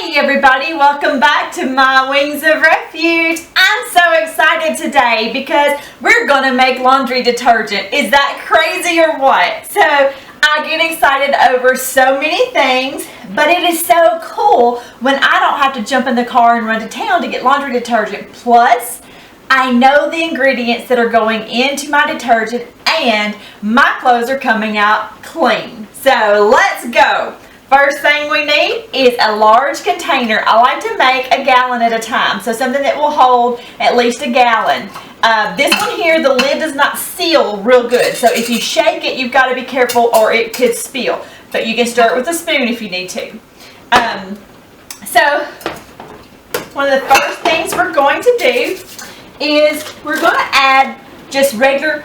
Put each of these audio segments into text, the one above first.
Hey everybody, welcome back to my Wings of Refuge. I'm so excited today because we're gonna make laundry detergent. Is that crazy or what? So I get excited over so many things, but it is so cool when I don't have to jump in the car and run to town to get laundry detergent. Plus, I know the ingredients that are going into my detergent and my clothes are coming out clean. So let's go. First thing we need is a large container. I like to make a gallon at a time, so something that will hold at least a gallon. This one here, the lid does not seal real good, so if you shake it, you've got to be careful or it could spill. But you can stir it with a spoon if you need to. So one of the first things we're going to do is we're going to add just regular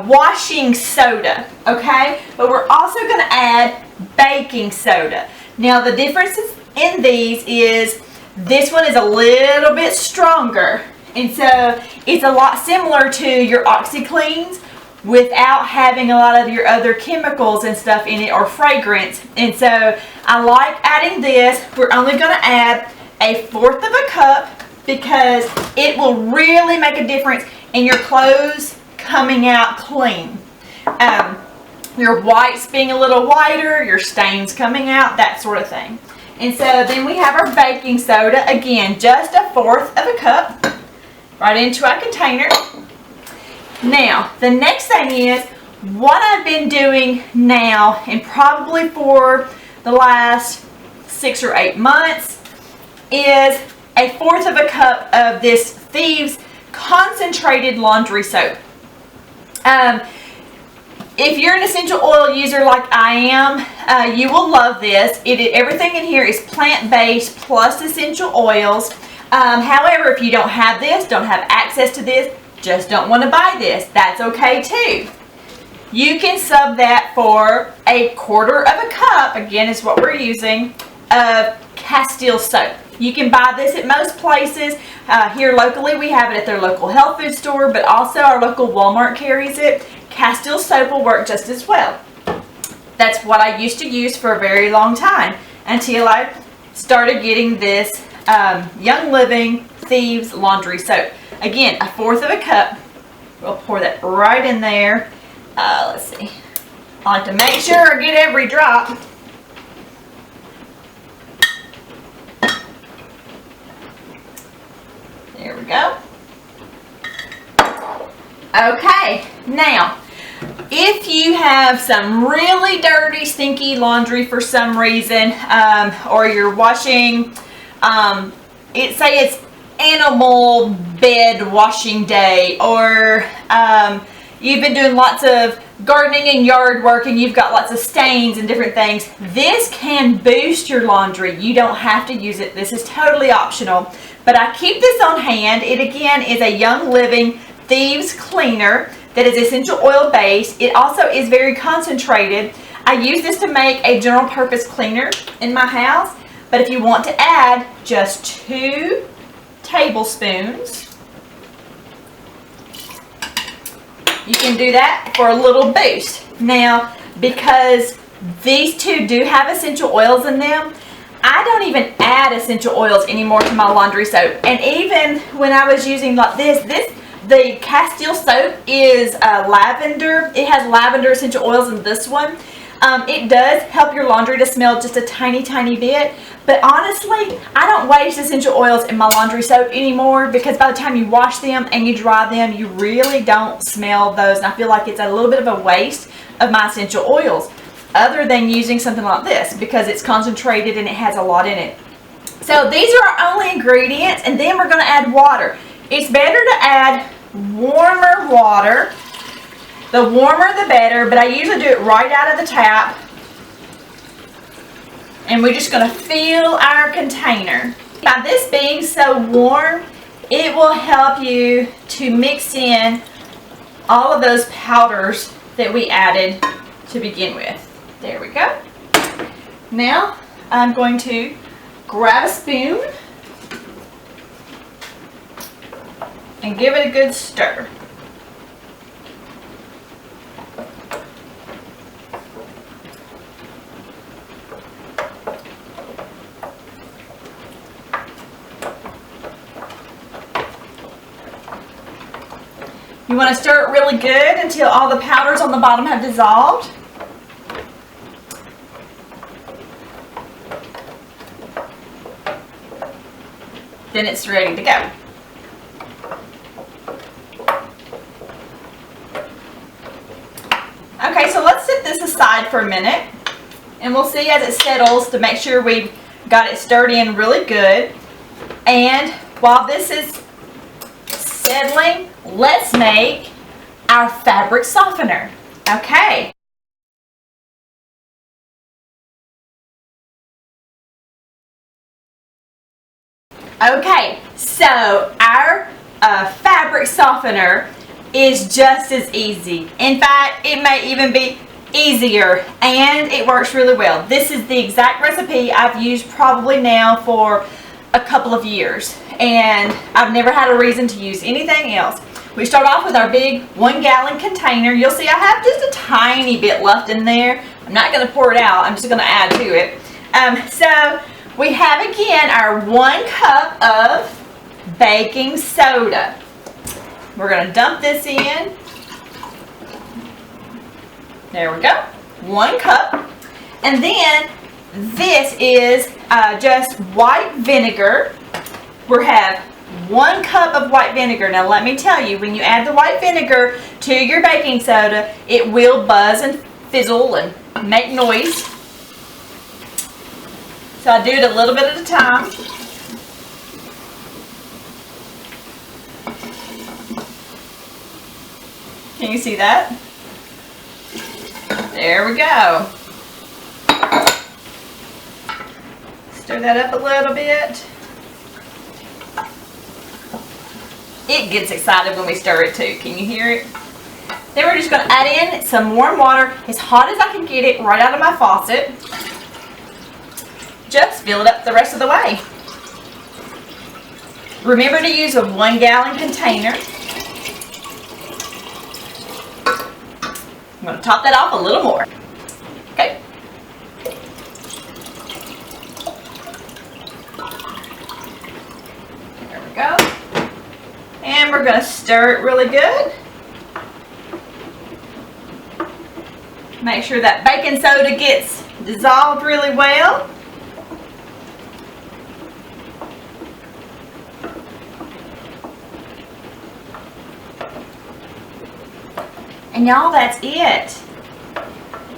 washing soda, okay? But we're also going to add baking soda. Now the difference in these is this one is a little bit stronger, and so it's a lot similar to your OxyCleans without having a lot of your other chemicals and stuff in it or fragrance. And so I like adding this. We're only going to add 1/4 of a cup because it will really make a difference in your clothes coming out clean. Your whites being a little whiter, your stains coming out, that sort of thing. And so then we have our baking soda, again, just 1/4 of a cup, right into our container. Now, the next thing is, what I've been doing now, and probably for the last 6 or 8 months, is 1/4 of a cup of this Thieves concentrated laundry soap. If you're an essential oil user like I am, you will love this. Everything in here is plant-based plus essential oils. However, if you don't have this, don't have access to this, just don't want to buy this, that's okay too. You can sub that for 1/4 of a cup, again is what we're using, of Castile soap. You can buy this at most places. Here locally we have it at their local health food store, but also our local Walmart carries it. Castile soap will work just as well. That's what I used to use for a very long time until I started getting this Young Living Thieves laundry soap. Again, 1/4 of a cup. We'll pour that right in there. Let's see. I like to make sure I get every drop. There we go. Okay, now, if you have some really dirty, stinky laundry for some reason, or you're washing, say it's animal bed washing day, or you've been doing lots of gardening and yard work and you've got lots of stains and different things, this can boost your laundry. You don't have to use it. This is totally optional. But I keep this on hand. It again is a Young Living Thieves cleaner that is essential oil based. It also is very concentrated. I use this to make a general purpose cleaner in my house, but if you want to add just 2 tablespoons, you can do that for a little boost. Now, because these two do have essential oils in them, I don't even add essential oils anymore to my laundry soap. And even when I was using like the Castile soap is lavender. It has lavender essential oils in this one. It does help your laundry to smell just a tiny, tiny bit. But honestly, I don't waste essential oils in my laundry soap anymore because by the time you wash them and you dry them, you really don't smell those. And I feel like it's a little bit of a waste of my essential oils, other than using something like this because it's concentrated and it has a lot in it. So these are our only ingredients, and then we're going to add water. It's better to add warmer water. The warmer the better, but I usually do it right out of the tap. And we're just going to fill our container. By this being so warm, it will help you to mix in all of those powders that we added to begin with. There we go. Now I'm going to grab a spoon and give it a good stir. You want to stir it really good until all the powders on the bottom have dissolved. Then it's ready to go. Okay, so let's set this aside for a minute, and we'll see as it settles to make sure we've got it stirred in really good. And while this is settling, let's make our fabric softener. Okay. Okay, so our fabric softener is just as easy. In fact, it may even be easier, and it works really well. This is the exact recipe I've used probably now for a couple of years, and I've never had a reason to use anything else. We start off with our big 1-gallon container. You'll see I have just a tiny bit left in there. I'm not going to pour it out. I'm just going to add to it. So we have again our 1 cup of baking soda. We're going to dump this in. There we go. 1 cup. And then this is just white vinegar. We have 1 cup of white vinegar. Now let me tell you, when you add the white vinegar to your baking soda, it will buzz and fizzle and make noise. So I do it a little bit at a time. Can you see that? There we go. Stir that up a little bit. It gets excited when we stir it too. Can you hear it? Then we're just going to add in some warm water, as hot as I can get it, right out of my faucet. Just fill it up the rest of the way. Remember to use a 1-gallon container. I'm going to top that off a little more. Okay. There we go. And we're going to stir it really good. Make sure that baking soda gets dissolved really well. And y'all, that's it.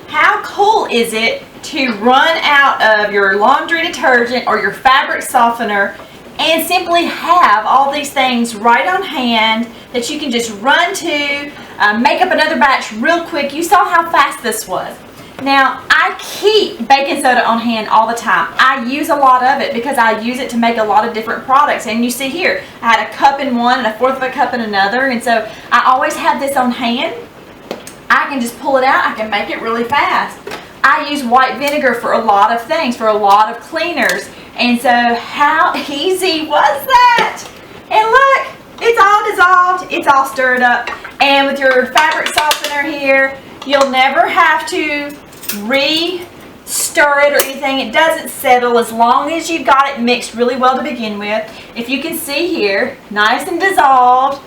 How cool is it to run out of your laundry detergent or your fabric softener and simply have all these things right on hand that you can just run to, make up another batch real quick. You saw how fast this was. Now, I keep baking soda on hand all the time. I use a lot of it because I use it to make a lot of different products. And you see here, I had a cup in one and a 1/4 of a cup in another. And so I always have this on hand. I can just pull it out. I can make it really fast. I use white vinegar for a lot of things, for a lot of cleaners. And so how easy was that? And look, it's all dissolved. It's all stirred up. And with your fabric softener here, you'll never have to re-stir it or anything. It doesn't settle as long as you got it mixed really well to begin with. If you can see here, nice and dissolved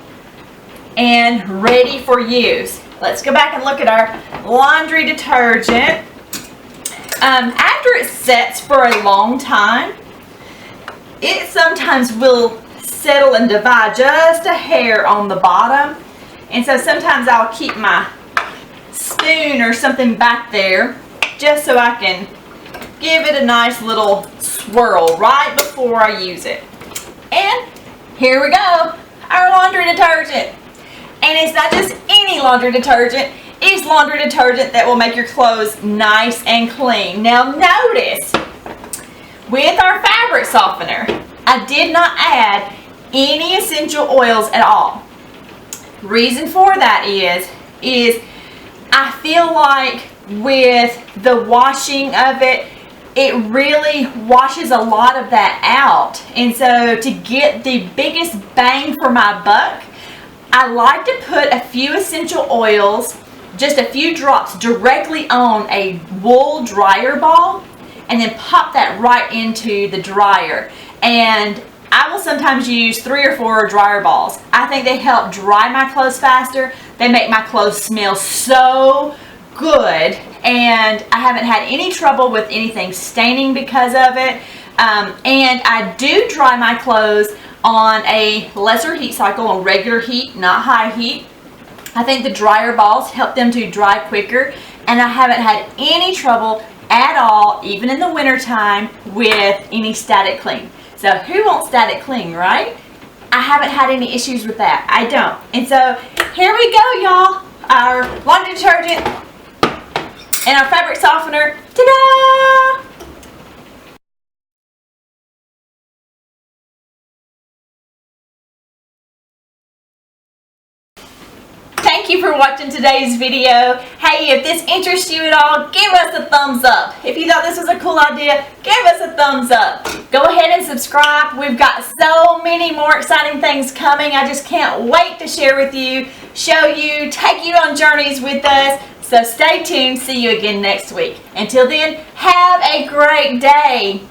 and ready for use. Let's go back and look at our laundry detergent. After it sets for a long time, it sometimes will settle and divide just a hair on the bottom. And so sometimes I'll keep my spoon or something back there just so I can give it a nice little swirl right before I use it. And here we go, our laundry detergent. And it's not just any laundry detergent, it's laundry detergent that will make your clothes nice and clean. Now notice, with our fabric softener, I did not add any essential oils at all. Reason for that is I feel like with the washing of it, it really washes a lot of that out. And so to get the biggest bang for my buck, I like to put a few essential oils, just a few drops directly on a wool dryer ball, and then pop that right into the dryer. And I will sometimes use 3 or 4 dryer balls. I think they help dry my clothes faster. They make my clothes smell so good, and I haven't had any trouble with anything staining because of it. And I do dry my clothes on a lesser heat cycle, on regular heat, not high heat. I think the dryer balls help them to dry quicker, and I haven't had any trouble at all, even in the winter time, with any static cling. So who wants static cling, right? I haven't had any issues with that. I don't. And so here we go, y'all. Our laundry detergent and our fabric softener. Ta-da! Thank you for watching today's video. Hey, if this interests you at all, give us a thumbs up. If you thought this was a cool idea, give us a thumbs up. Go ahead and subscribe. We've got so many more exciting things coming. I just can't wait to share with you, show you, take you on journeys with us. So stay tuned. See you again next week. Until then, have a great day.